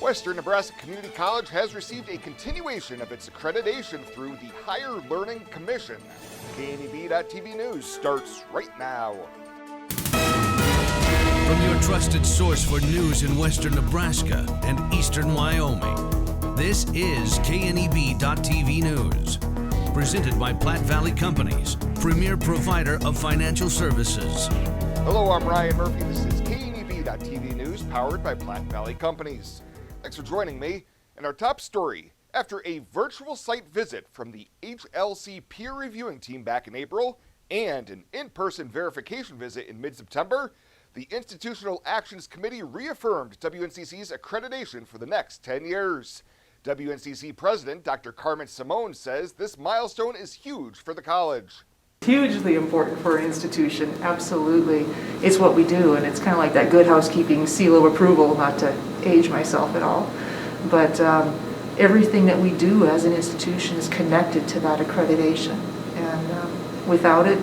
Western Nebraska Community College has received a continuation of its accreditation through the Higher Learning Commission. KNEB.TV News starts right now. From your trusted source for news in Western Nebraska and Eastern Wyoming, this is KNEB.TV News. Presented by Platte Valley Companies, premier provider of financial services. Hello, I'm Ryan Murphy. This is KNEB.TV News, powered by Platte Valley Companies. Thanks for joining me. And our top story, after a virtual site visit from the HLC peer reviewing team back in April and an in-person verification visit in mid-September, the Institutional Actions Committee reaffirmed WNCC's accreditation for the next 10 years. WNCC President Dr. Carmen Simone says this milestone is huge for the college. Hugely important for an institution, absolutely. It's what we do, and it's kind of like that good housekeeping seal of approval, not to age myself at all. But everything that we do as an institution is connected to that accreditation. And without it,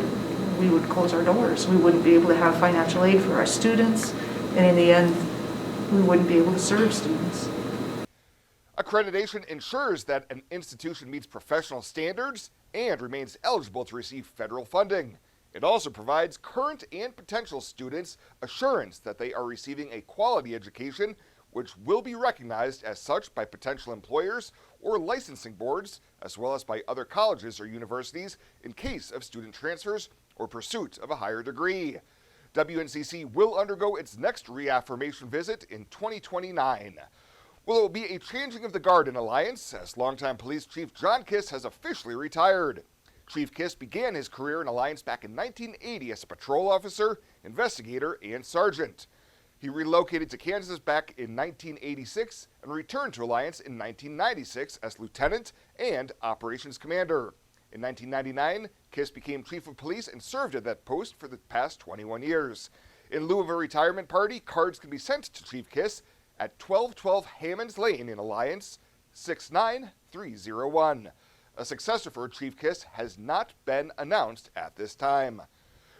we would close our doors. We wouldn't be able to have financial aid for our students, and in the end, we wouldn't be able to serve students. Accreditation ensures that an institution meets professional standards and remains eligible to receive federal funding. It also provides current and potential students assurance that they are receiving a quality education, which will be recognized as such by potential employers or licensing boards, as well as by other colleges or universities in case of student transfers or pursuit of a higher degree. WNCC will undergo its next reaffirmation visit in 2029. Well, it will be a changing of the guard in Alliance, as longtime Police Chief John Kiss has officially retired. Chief Kiss began his career in Alliance back in 1980 as a patrol officer, investigator, and sergeant. He relocated to Kansas back in 1986 and returned to Alliance in 1996 as lieutenant and operations commander. In 1999, Kiss became chief of police and served at that post for the past 21 years. In lieu of a retirement party, cards can be sent to Chief Kiss at 1212 Hammonds Lane in Alliance, 69301. A successor for Chief Kiss has not been announced at this time.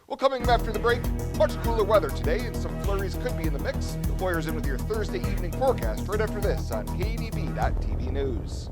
Well, coming up after the break, much cooler weather today and some flurries could be in the mix. The Lawyers in with your Thursday evening forecast right after this on KNEB.TV News.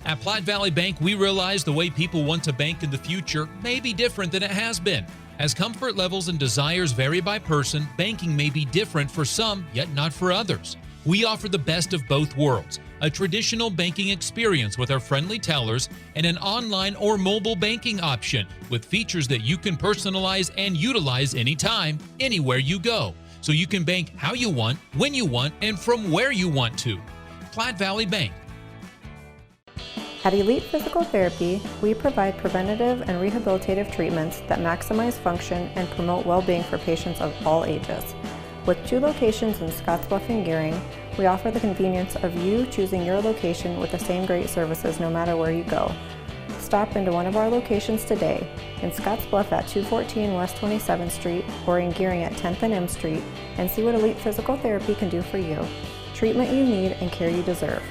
At Platte Valley Bank, we realize the way people want to bank in the future may be different than it has been. As comfort levels and desires vary by person, banking may be different for some, yet not for others. We offer the best of both worlds, a traditional banking experience with our friendly tellers and an online or mobile banking option with features that you can personalize and utilize anytime, anywhere you go. So you can bank how you want, when you want, and from where you want to. Platte Valley Bank. At Elite Physical Therapy, we provide preventative and rehabilitative treatments that maximize function and promote well-being for patients of all ages. With 2 locations in Scottsbluff and Gearing, we offer the convenience of you choosing your location with the same great services no matter where you go. Stop into one of our locations today, in Scottsbluff at 214 West 27th Street or in Gearing at 10th and M Street, and see what Elite Physical Therapy can do for you. Treatment you need and care you deserve.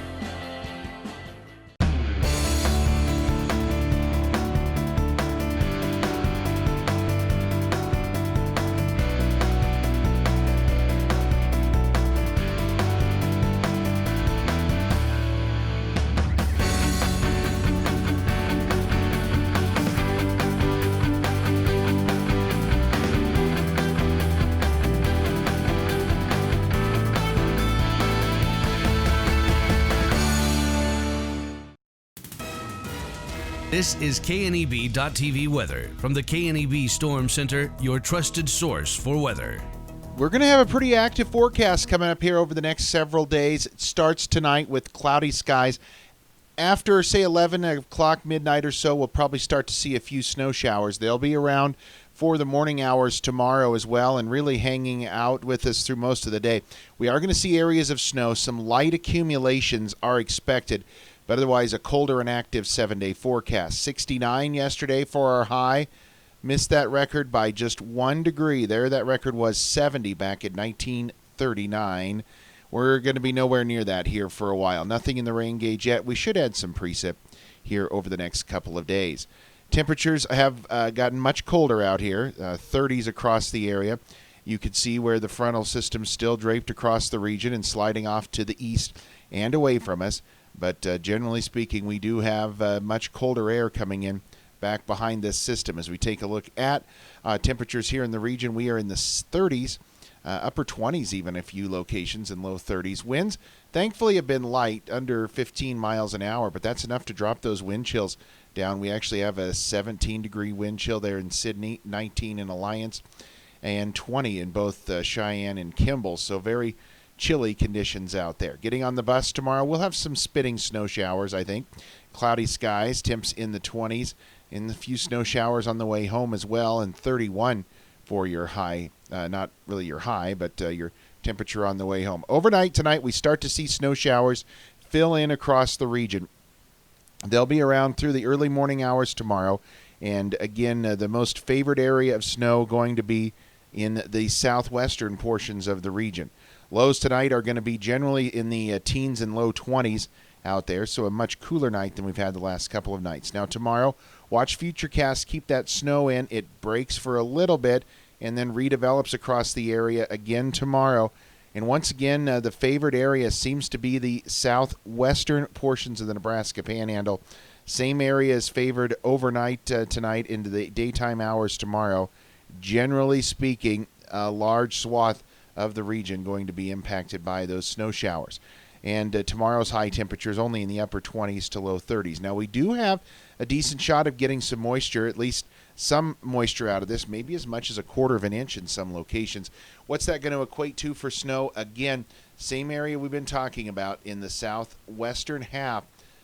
This is KNEB.TV weather from the KNEB Storm Center, your trusted source for weather. We're going to have a pretty active forecast coming up here over the next several days. It starts tonight with cloudy skies. After, say, 11 o'clock, midnight or so, we'll probably start to see a few snow showers. They'll be around for the morning hours tomorrow as well and really hanging out with us through most of the day. We are going to see areas of snow. Some light accumulations are expected, but otherwise a colder and active 7-day forecast. 69 yesterday for our high. Missed that record by just 1 degree there. That record was 70 back in 1939. We're going to be nowhere near that here for a while. Nothing in the rain gauge yet. We should add some precip here over the next couple of days. Temperatures have gotten much colder out here, 30s across the area. You could see where the frontal system still draped across the region and sliding off to the east and away from us. But generally speaking, we do have much colder air coming in back behind this system. As we take a look at temperatures here in the region, we are in the 30s, upper 20s even a few locations, and low 30s. Winds, thankfully, have been light, under 15 miles an hour, but that's enough to drop those wind chills down. We actually have a 17-degree wind chill there in Sidney, 19 in Alliance, and 20 in both Cheyenne and Kimball. So very chilly conditions out there. Getting on the bus tomorrow, we'll have some spitting snow showers, I think. Cloudy skies, temps in the 20s, and a few snow showers on the way home as well, and 31 for your high. Not really your high, but your temperature on the way home. Overnight tonight, we start to see snow showers fill in across the region. They'll be around through the early morning hours tomorrow. And again, the most favored area of snow going to be in the southwestern portions of the region. Lows tonight are going to be generally in the teens and low 20s out there, so a much cooler night than we've had the last couple of nights. Now tomorrow, watch Futurecast keep that snow in. It breaks for a little bit and then redevelops across the area again tomorrow. And once again, the favored area seems to be the southwestern portions of the Nebraska Panhandle. Same area is favored overnight tonight into the daytime hours tomorrow. Generally speaking, a large swath of the region going to be impacted by those snow showers. And tomorrow's high temperatures only in the upper 20s to low 30s. Now, we do have a decent shot of getting some moisture, at least some moisture out of this, maybe as much as a quarter of an inch in some locations. What's that going to equate to for snow? Again, same area we've been talking about in the southwestern half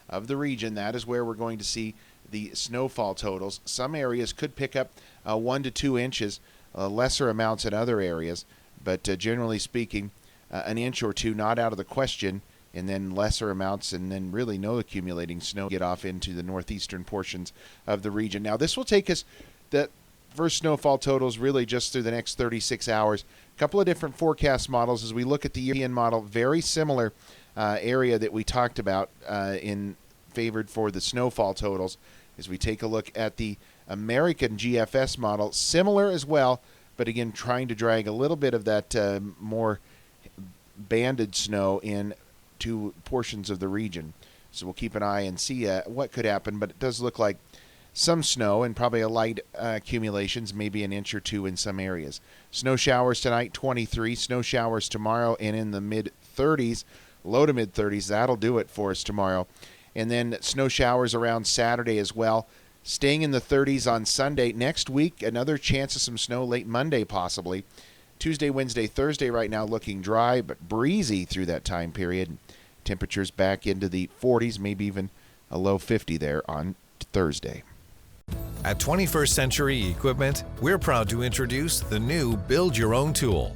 of the region. That is where we're going to see the snowfall totals. Some areas could pick up 1 to 2 inches, lesser amounts in other areas, but generally speaking, an inch or two not out of the question, and then lesser amounts, and then really no accumulating snow get off into the northeastern portions of the region. Now, this will take us, the first snowfall totals really just through the next 36 hours. A couple of different forecast models as we look at the European model, very similar area that we talked about in favored for the snowfall totals. As we take a look at the American GFS model, similar as well, but again, trying to drag a little bit of that more banded snow in to portions of the region. So we'll keep an eye and see what could happen, but it does look like some snow and probably a light accumulations, maybe an inch or two in some areas. Snow showers tonight, 23. Snow showers tomorrow and in the mid-30s, low to mid-30s. That'll do it for us tomorrow. And then snow showers around Saturday as well. Staying in the 30s on Sunday. Next week, another chance of some snow late Monday possibly. Tuesday, Wednesday, Thursday right now looking dry but breezy through that time period. Temperatures back into the 40s, maybe even a low 50 there on Thursday. At 21st Century Equipment, we're proud to introduce the new Build Your Own tool.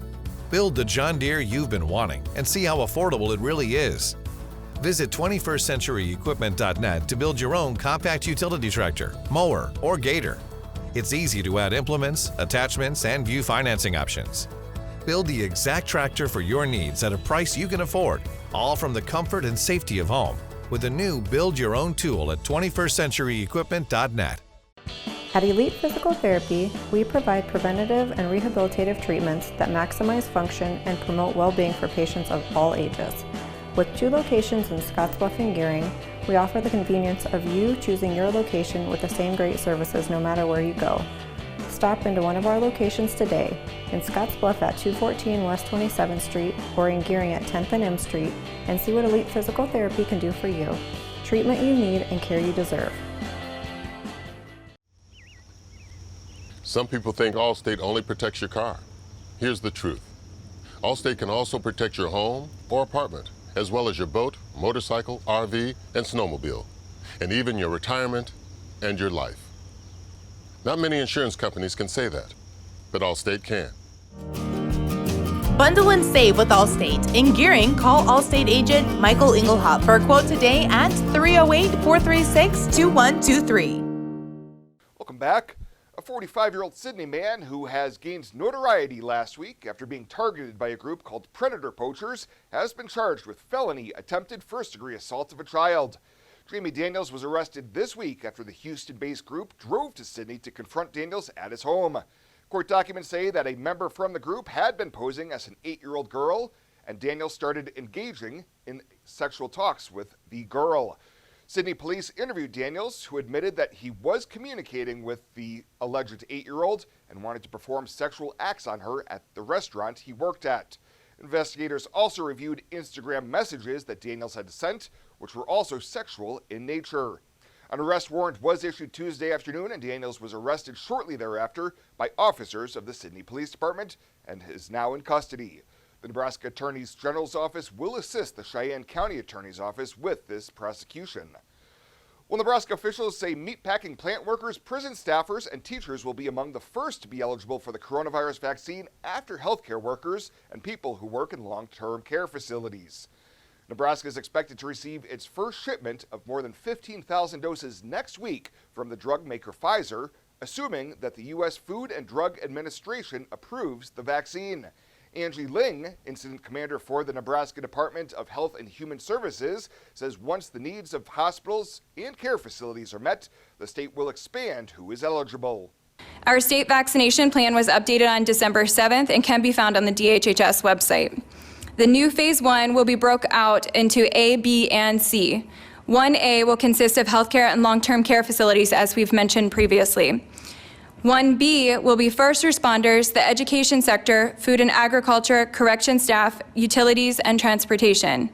Build the John Deere you've been wanting and see how affordable it really is. Visit 21stcenturyequipment.net to build your own compact utility tractor, mower, or gator. It's easy to add implements, attachments, and view financing options. Build the exact tractor for your needs at a price you can afford, all from the comfort and safety of home, with the new Build Your Own tool at 21stcenturyequipment.net. At Elite Physical Therapy, we provide preventative and rehabilitative treatments that maximize function and promote well-being for patients of all ages. With 2 locations in Scottsbluff and Gearing, we offer the convenience of you choosing your location with the same great services no matter where you go. Stop into one of our locations today, in Scottsbluff at 214 West 27th Street or in Gearing at 10th and M Street, and see what Elite Physical Therapy can do for you. Treatment you need and care you deserve. Some people think Allstate only protects your car. Here's the truth. Allstate can also protect your home or apartment, as well as your boat, motorcycle, RV, and snowmobile, and even your retirement and your life. Not many insurance companies can say that, but Allstate can. Bundle and save with Allstate. In Gearing, call Allstate agent Michael Engelhop for a quote today at 308-436-2123. Welcome back. A 45-year-old Sidney man who has gained notoriety last week after being targeted by a group called Predator Poachers has been charged with felony attempted first-degree assault of a child. Jamie Daniels was arrested this week after the Houston-based group drove to Sidney to confront Daniels at his home. Court documents say that a member from the group had been posing as an 8-year-old girl, and Daniels started engaging in sexual talks with the girl. Sidney police interviewed Daniels, who admitted that he was communicating with the alleged 8-year-old and wanted to perform sexual acts on her at the restaurant he worked at. Investigators also reviewed Instagram messages that Daniels had sent, which were also sexual in nature. An arrest warrant was issued Tuesday afternoon, and Daniels was arrested shortly thereafter by officers of the Sidney Police Department and is now in custody. The Nebraska Attorney General's office will assist the Cheyenne County Attorney's office with this prosecution. Well, Nebraska officials say meatpacking plant workers, prison staffers, and teachers will be among the first to be eligible for the coronavirus vaccine after healthcare workers and people who work in long-term care facilities. Nebraska is expected to receive its first shipment of more than 15,000 doses next week from the drug maker Pfizer, assuming that the U.S. Food and Drug Administration approves the vaccine. Angie Ling, incident commander for the Nebraska Department of Health and Human Services, says once the needs of hospitals and care facilities are met, the state will expand who is eligible. Our state vaccination plan was updated on December 7th and can be found on the DHHS website. The new Phase 1 will be broke out into A, B, and C. 1A will consist of healthcare and long-term care facilities, as we've mentioned previously. 1B will be first responders, the education sector, food and agriculture, correction staff, utilities, and transportation.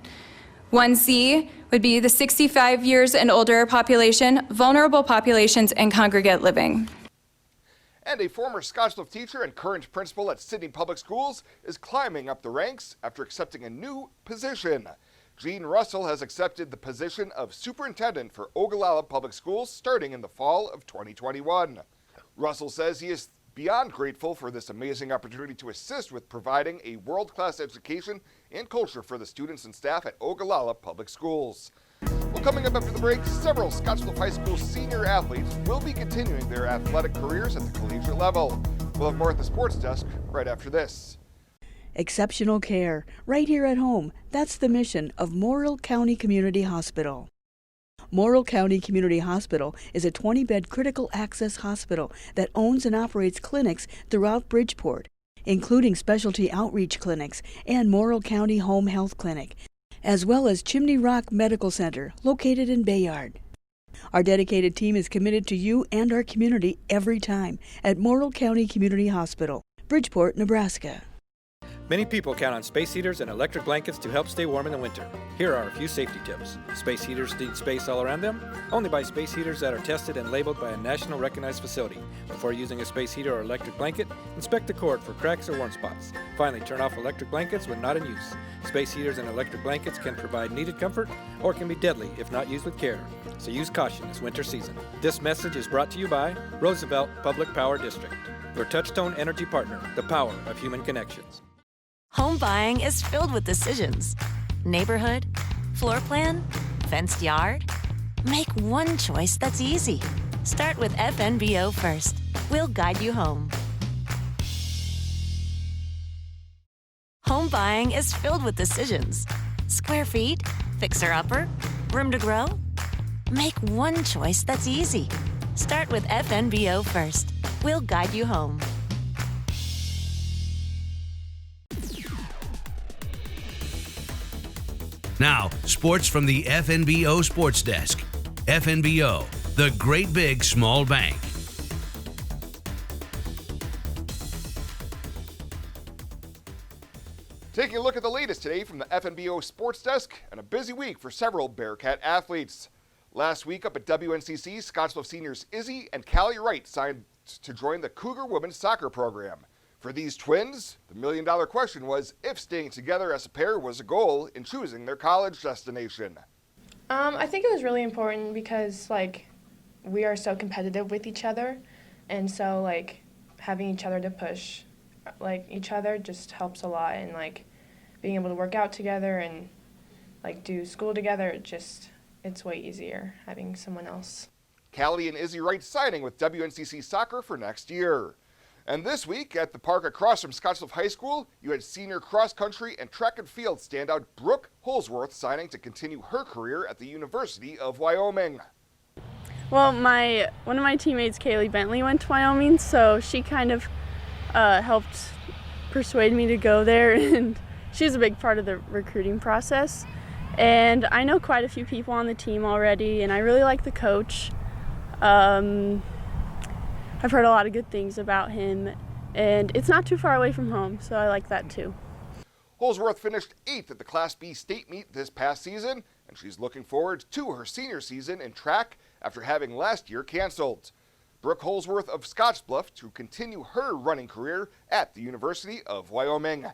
1C would be the 65 years and older population, vulnerable populations, and congregate living. And a former Scottsbluff teacher and current principal at Sidney Public Schools is climbing up the ranks after accepting a new position. Gene Russell has accepted the position of superintendent for Ogallala Public Schools starting in the fall of 2021. Russell says he is beyond grateful for this amazing opportunity to assist with providing a world-class education and culture for the students and staff at Ogallala Public Schools. Well, coming up after the break, several Scottsbluff High School senior athletes will be continuing their athletic careers at the collegiate level. We'll have more at the sports desk right after this. Exceptional care, right here at home. That's the mission of Morrill County Community Hospital. Morrill County Community Hospital is a 20-bed critical access hospital that owns and operates clinics throughout Bridgeport, including specialty outreach clinics and Morrill County Home Health Clinic, as well as Chimney Rock Medical Center, located in Bayard. Our dedicated team is committed to you and our community every time at Morrill County Community Hospital, Bridgeport, Nebraska. Many people count on space heaters and electric blankets to help stay warm in the winter. Here are a few safety tips. Space heaters need space all around them. Only buy space heaters that are tested and labeled by a national recognized facility. Before using a space heater or electric blanket, inspect the cord for cracks or warm spots. Finally, turn off electric blankets when not in use. Space heaters and electric blankets can provide needed comfort or can be deadly if not used with care. So use caution this winter season. This message is brought to you by Roosevelt Public Power District, your touchstone energy partner, the power of human connections. Home buying is filled with decisions. Neighborhood, floor plan, fenced yard. Make one choice that's easy. Start with FNBO first. We'll guide you home. Home buying is filled with decisions. Square feet, fixer-upper, room to grow. Make one choice that's easy. Start with FNBO first. We'll guide you home. Now, sports from the FNBO Sports Desk. FNBO, the great big small bank. Taking a look at the latest today from the FNBO Sports Desk, and a busy week for several Bearcat athletes. Last week up at WNCC, Scottsbluff seniors Izzy and Callie Wright signed to join the Cougar women's soccer program. For these twins, the million-dollar question was if staying together as a pair was a goal in choosing their college destination. I think it was really important because, we are so competitive with each other, and so, having each other to push, each other just helps a lot, and, being able to work out together and, do school together, it's way easier having someone else. Callie and Izzy Wright signing with WNCC Soccer for next year. And this week at the park across from Scottsbluff High School, you had senior cross country and track and field standout Brooke Holsworth signing to continue her career at the University of Wyoming. Well, one of my teammates, Kaylee Bentley, went to Wyoming, so she kind of helped persuade me to go there, and she's a big part of the recruiting process. And I know quite a few people on the team already, and I really like the coach. I've heard a lot of good things about him, and it's not too far away from home, so I like that too. Holsworth finished 8th at the Class B state meet this past season, and she's looking forward to her senior season in track after having last year canceled. Brooke Holsworth of Scottsbluff to continue her running career at the University of Wyoming.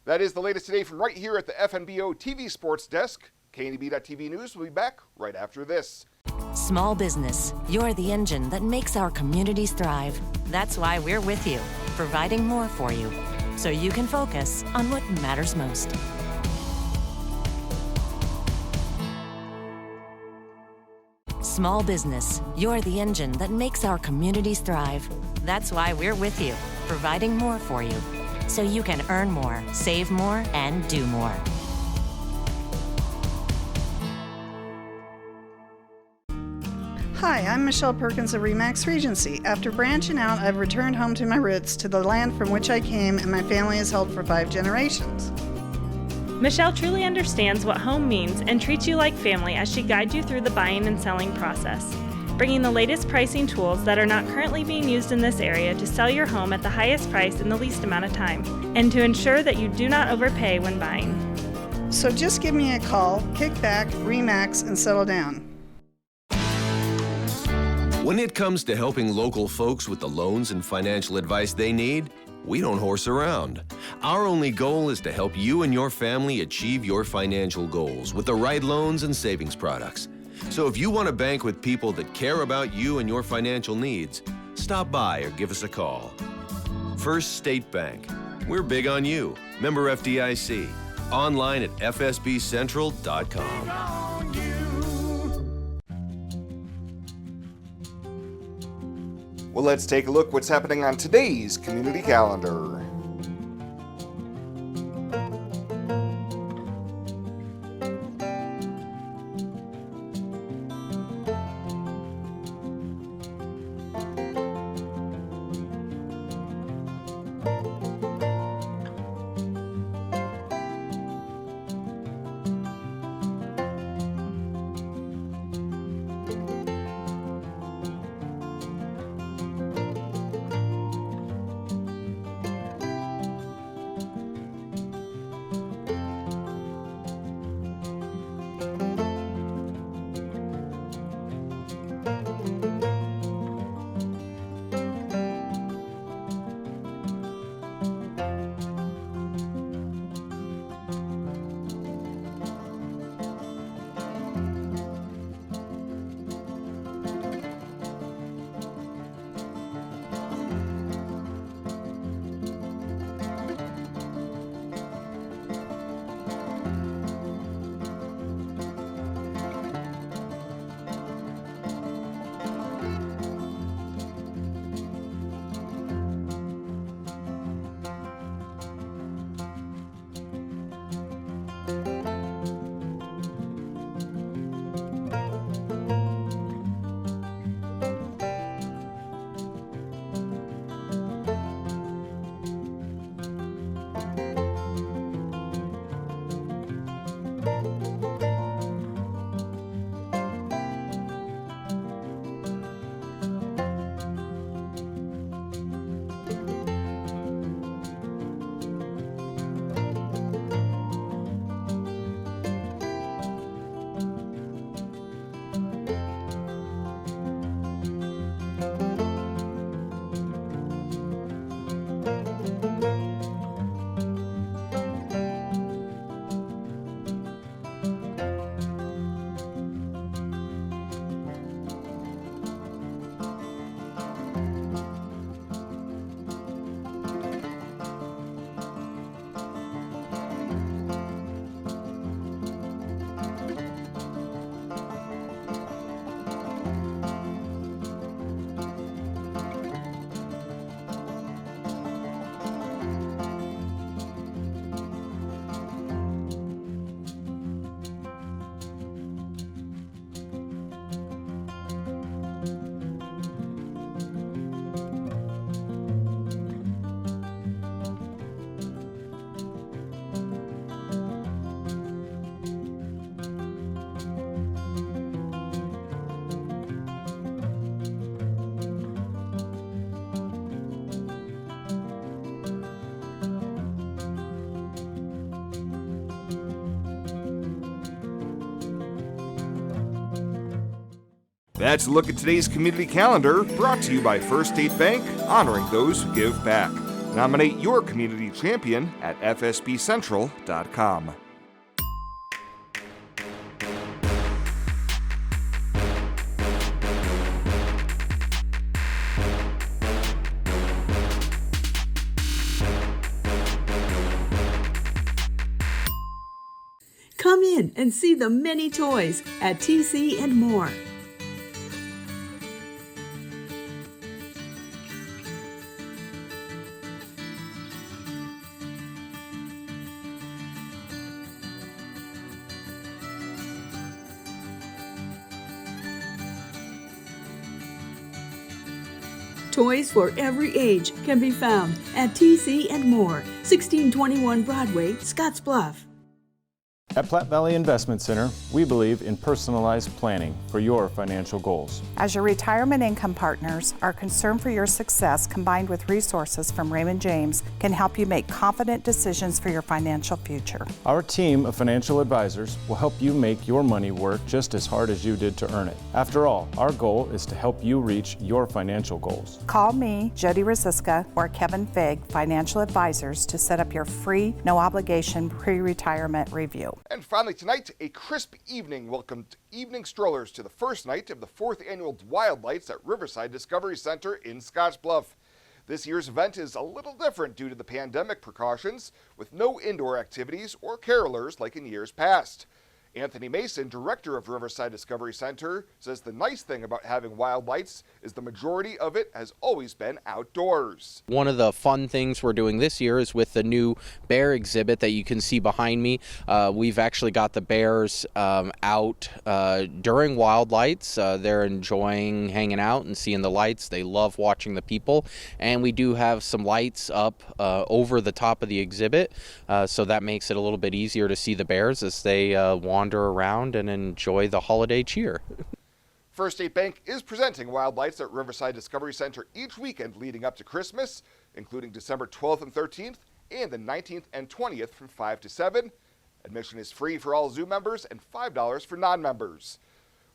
That is the latest today from right here at the FNBO TV Sports Desk. KNEB.TV News will be back right after this. Small business, you're the engine that makes our communities thrive. That's why we're with you, providing more for you, so you can focus on what matters most. Small business, you're the engine that makes our communities thrive. That's why we're with you, providing more for you, so you can earn more, save more, and do more. Hi, I'm Michelle Perkins of RE/MAX Regency. After branching out, I've returned home to my roots, to the land from which I came and my family has held for 5 generations. Michelle truly understands what home means and treats you like family as she guides you through the buying and selling process, bringing the latest pricing tools that are not currently being used in this area to sell your home at the highest price in the least amount of time, and to ensure that you do not overpay when buying. So just give me a call, kick back, RE/MAX, and settle down. When it comes to helping local folks with the loans and financial advice they need, we don't horse around. Our only goal is to help you and your family achieve your financial goals with the right loans and savings products. So if you want to bank with people that care about you and your financial needs, stop by or give us a call. First State Bank. We're big on you. Member FDIC. Online at fsbcentral.com. Well, let's take a look what's happening on today's community calendar. That's a look at today's community calendar, brought to you by First State Bank, honoring those who give back. Nominate your community champion at fsbcentral.com. Come in and see the many toys at TC and More. Toys for every age can be found at TC and More, 1621 Broadway, Scottsbluff. At Platte Valley Investment Center, we believe in personalized planning for your financial goals. As your retirement income partners, our concern for your success combined with resources from Raymond James can help you make confident decisions for your financial future. Our team of financial advisors will help you make your money work just as hard as you did to earn it. After all, our goal is to help you reach your financial goals. Call me, Jody Rosiska, or Kevin Fig, financial advisors, to set up your free, no-obligation pre-retirement review. And finally tonight, a crisp evening welcomed evening strollers to the first night of the 4th annual Wild Lights at Riverside Discovery Center in Scottsbluff. This year's event is a little different due to the pandemic precautions, with no indoor activities or carolers like in years past. Anthony Mason, director of Riverside Discovery Center, says the nice thing about having Wild Lights is the majority of it has always been outdoors. One of the fun things we're doing this year is with the new bear exhibit that you can see behind me. We've actually got the bears out during Wild Lights. They're enjoying hanging out and seeing the lights. They love watching the people. And we do have some lights up over the top of the exhibit, so that makes it a little bit easier to see the bears as they wander around and enjoy the holiday cheer. First State Bank is presenting Wild Lights at Riverside Discovery Center each weekend leading up to Christmas, including December 12th and 13th and the 19th and 20th from 5 to 7. Admission is free for all Zoo members and $5 for non-members.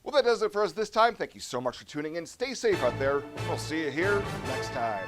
Well, that does it for us this time. Thank you so much for tuning in. Stay safe out there. We'll see you here next time.